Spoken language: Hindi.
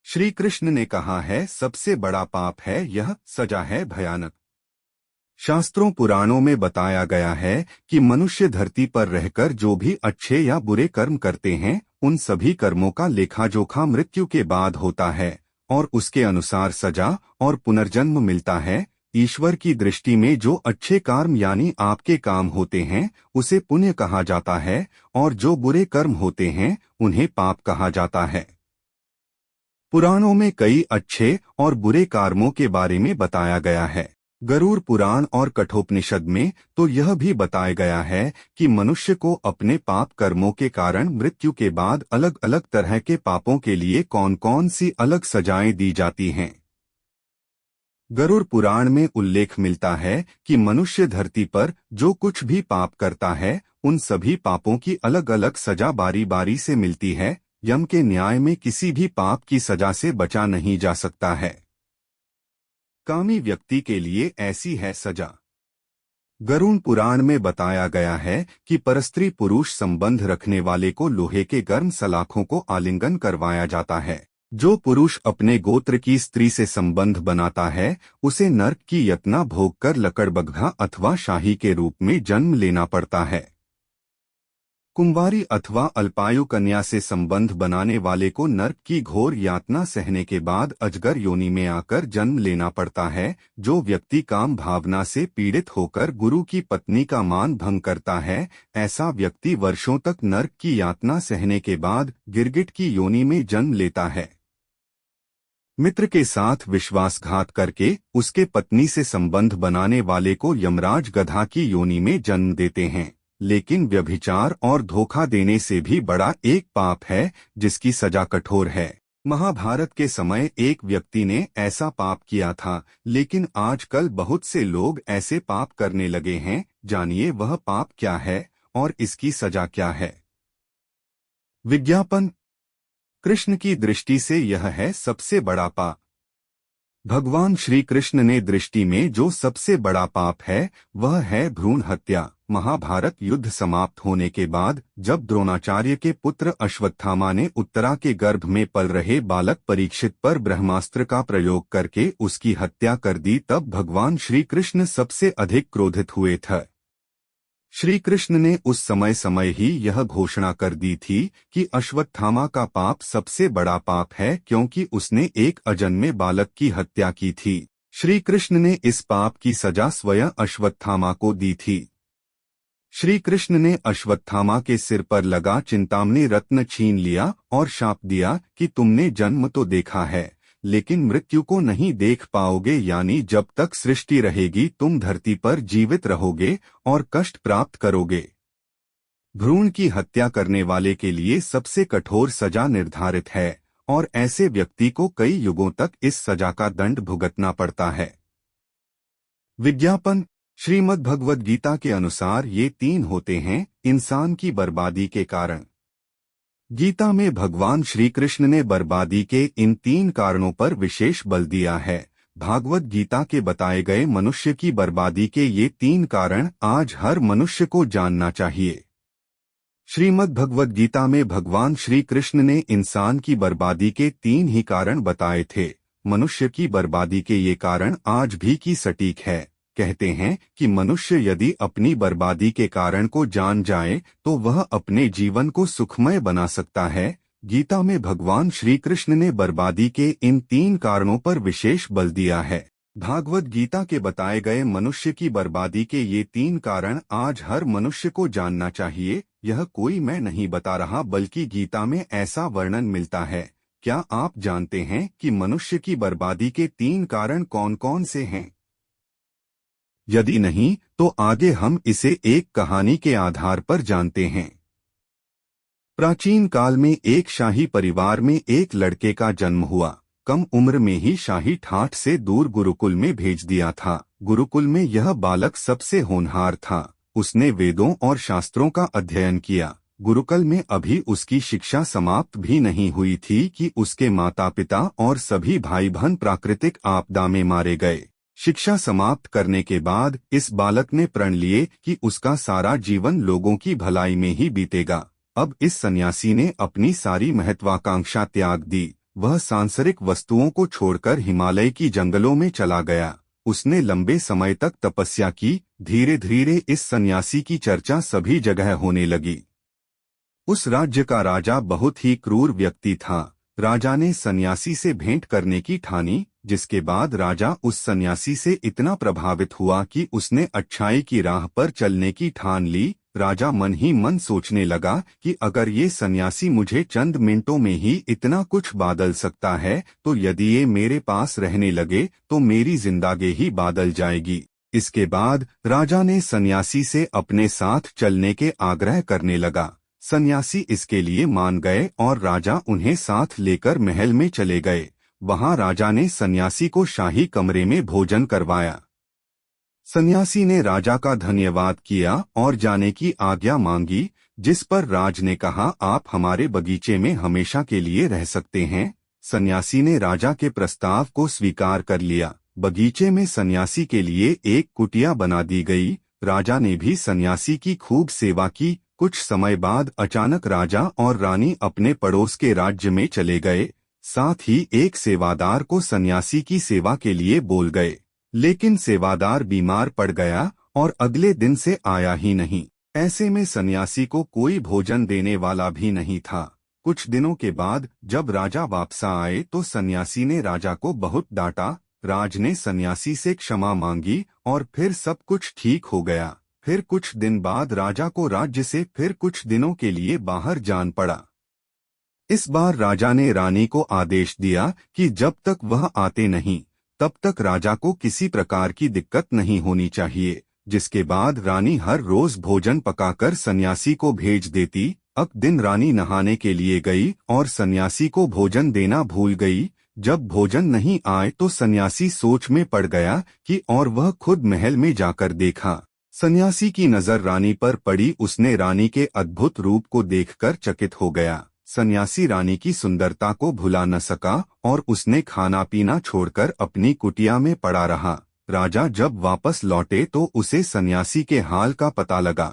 श्री कृष्ण ने कहा है, सबसे बड़ा पाप है यह, सजा है भयानक। शास्त्रों पुराणों में बताया गया है कि मनुष्य धरती पर रहकर जो भी अच्छे या बुरे कर्म करते हैं, उन सभी कर्मों का लेखा जोखा मृत्यु के बाद होता है और उसके अनुसार सजा और पुनर्जन्म मिलता है। ईश्वर की दृष्टि में जो अच्छे कर्म यानी आपके काम होते हैं उसे पुण्य कहा जाता है और जो बुरे कर्म होते हैं उन्हें पाप कहा जाता है। पुराणों में कई अच्छे और बुरे कर्मों के बारे में बताया गया है। गरुड़ पुराण और कठोपनिषद में तो यह भी बताया गया है कि मनुष्य को अपने पाप कर्मों के कारण मृत्यु के बाद अलग अलग तरह के पापों के लिए कौन कौन सी अलग सजाएं दी जाती हैं। गरुड़ पुराण में उल्लेख मिलता है कि मनुष्य धरती पर जो कुछ भी पाप करता है उन सभी पापों की अलग अलग सजा बारी बारी से मिलती है। यम के न्याय में किसी भी पाप की सजा से बचा नहीं जा सकता है। कामी व्यक्ति के लिए ऐसी है सजा। गरुड़ पुराण में बताया गया है कि परस्त्री पुरुष संबंध रखने वाले को लोहे के गर्म सलाखों को आलिंगन करवाया जाता है। जो पुरुष अपने गोत्र की स्त्री से संबंध बनाता है उसे नर्क की यातना भोगकर लकड़बग्घा अथवा शाही के रूप में जन्म लेना पड़ता है। कुंवारी अथवा अल्पायु कन्या से संबंध बनाने वाले को नर्क की घोर यातना सहने के बाद अजगर योनि में आकर जन्म लेना पड़ता है। जो व्यक्ति काम भावना से पीड़ित होकर गुरु की पत्नी का मान भंग करता है, ऐसा व्यक्ति वर्षों तक नर्क की यातना सहने के बाद गिरगिट की योनि में जन्म लेता है। मित्र के साथ विश्वासघात करके उसके पत्नी से संबंध बनाने वाले को यमराज गधा की योनि में जन्म देते हैं। लेकिन व्यभिचार और धोखा देने से भी बड़ा एक पाप है जिसकी सजा कठोर है। महाभारत के समय एक व्यक्ति ने ऐसा पाप किया था, लेकिन आजकल बहुत से लोग ऐसे पाप करने लगे हैं। जानिए वह पाप क्या है और इसकी सजा क्या है। विज्ञापन। कृष्ण की दृष्टि से यह है सबसे बड़ा पाप। भगवान श्री कृष्ण ने दृष्टि में जो सबसे बड़ा पाप है वह है भ्रूण हत्या। महाभारत युद्ध समाप्त होने के बाद जब द्रोणाचार्य के पुत्र अश्वत्थामा ने उत्तरा के गर्भ में पल रहे बालक परीक्षित पर ब्रह्मास्त्र का प्रयोग करके उसकी हत्या कर दी, तब भगवान श्री कृष्ण सबसे अधिक क्रोधित हुए थे। श्री कृष्ण ने उस समय ही यह घोषणा कर दी थी कि अश्वत्थामा का पाप सबसे बड़ा पाप है, क्योंकि उसने एक अजन्मे बालक की हत्या की थी। श्री कृष्ण ने इस पाप की सजा स्वयं अश्वत्थामा को दी थी। श्री कृष्ण ने अश्वत्थामा के सिर पर लगा चिंतामणि रत्न छीन लिया और शाप दिया कि तुमने जन्म तो देखा है लेकिन मृत्यु को नहीं देख पाओगे, यानी जब तक सृष्टि रहेगी तुम धरती पर जीवित रहोगे और कष्ट प्राप्त करोगे। भ्रूण की हत्या करने वाले के लिए सबसे कठोर सजा निर्धारित है और ऐसे व्यक्ति को कई युगों तक इस सजा का दंड भुगतना पड़ता है। विज्ञापन। श्रीमद् भगवद गीता के अनुसार ये तीन होते हैं इंसान की बर्बादी के कारण। गीता में भगवान श्री कृष्ण ने बर्बादी के इन तीन कारणों पर विशेष बल दिया है। भागवत गीता के बताए गए मनुष्य की बर्बादी के ये तीन कारण आज हर मनुष्य को जानना चाहिए। श्रीमद् भगवद गीता में भगवान श्री कृष्ण ने इंसान की बर्बादी के तीन ही कारण बताए थे। मनुष्य की बर्बादी के ये कारण आज भी की सटीक है। कहते हैं कि मनुष्य यदि अपनी बर्बादी के कारण को जान जाए तो वह अपने जीवन को सुखमय बना सकता है। गीता में भगवान श्री कृष्ण ने बर्बादी के इन तीन कारणों पर विशेष बल दिया है। भागवत गीता के बताए गए मनुष्य की बर्बादी के ये तीन कारण आज हर मनुष्य को जानना चाहिए। यह कोई मैं नहीं बता रहा बल्कि गीता में ऐसा वर्णन मिलता है। क्या आप जानते हैं कि मनुष्य की बर्बादी के तीन कारण कौन कौन से हैं? यदि नहीं तो आगे हम इसे एक कहानी के आधार पर जानते हैं। प्राचीन काल में एक शाही परिवार में एक लड़के का जन्म हुआ। कम उम्र में ही शाही ठाठ से दूर गुरुकुल में भेज दिया था। गुरुकुल में यह बालक सबसे होनहार था। उसने वेदों और शास्त्रों का अध्ययन किया। गुरुकुल में अभी उसकी शिक्षा समाप्त भी नहीं हुई थी कि उसके माता पिता और सभी भाई बहन प्राकृतिक आपदा में मारे गए। शिक्षा समाप्त करने के बाद इस बालक ने प्रण लिए कि उसका सारा जीवन लोगों की भलाई में ही बीतेगा। अब इस सन्यासी ने अपनी सारी महत्वाकांक्षा त्याग दी। वह सांसारिक वस्तुओं को छोड़कर हिमालय की जंगलों में चला गया। उसने लंबे समय तक तपस्या की। धीरे धीरे इस सन्यासी की चर्चा सभी जगह होने लगी। उस राज्य का राजा बहुत ही क्रूर व्यक्ति था। राजा ने सन्यासी से भेंट करने की ठानी, जिसके बाद राजा उस सन्यासी से इतना प्रभावित हुआ कि उसने अच्छाई की राह पर चलने की ठान ली। राजा मन ही मन सोचने लगा कि अगर ये सन्यासी मुझे चंद मिनटों में ही इतना कुछ बदल सकता है, तो यदि ये मेरे पास रहने लगे तो मेरी जिंदगी ही बदल जाएगी। इसके बाद राजा ने सन्यासी से अपने साथ चलने के आग्रह करने लगा। सन्यासी इसके लिए मान गए और राजा उन्हें साथ लेकर महल में चले गए। वहां राजा ने सन्यासी को शाही कमरे में भोजन करवाया। सन्यासी ने राजा का धन्यवाद किया और जाने की आज्ञा मांगी, जिस पर राज ने कहा, आप हमारे बगीचे में हमेशा के लिए रह सकते हैं। सन्यासी ने राजा के प्रस्ताव को स्वीकार कर लिया। बगीचे में सन्यासी के लिए एक कुटिया बना दी गई। राजा ने भी सन्यासी की खूब सेवा की। कुछ समय बाद अचानक राजा और रानी अपने पड़ोस के राज्य में चले गए। साथ ही एक सेवादार को सन्यासी की सेवा के लिए बोल गए, लेकिन सेवादार बीमार पड़ गया और अगले दिन से आया ही नहीं। ऐसे में सन्यासी को कोई भोजन देने वाला भी नहीं था। कुछ दिनों के बाद जब राजा वापस आए तो सन्यासी ने राजा को बहुत डांटा। राज ने सन्यासी से क्षमा मांगी और फिर सब कुछ ठीक हो गया। फिर कुछ दिन बाद राजा को राज्य से फिर कुछ दिनों के लिए बाहर जान पड़ा। इस बार राजा ने रानी को आदेश दिया कि जब तक वह आते नहीं तब तक राजा को किसी प्रकार की दिक्कत नहीं होनी चाहिए। जिसके बाद रानी हर रोज भोजन पकाकर सन्यासी को भेज देती। एक दिन रानी नहाने के लिए गई और सन्यासी को भोजन देना भूल गई। जब भोजन नहीं आए तो सन्यासी सोच में पड़ गया कि और वह खुद महल में जाकर देखा। सन्यासी की नजर रानी पर पड़ी। उसने रानी के अद्भुत रूप को देखकर चकित हो गया। सन्यासी रानी की सुंदरता को भुला न सका और उसने खाना पीना छोड़कर अपनी कुटिया में पड़ा रहा। राजा जब वापस लौटे तो उसे सन्यासी के हाल का पता लगा।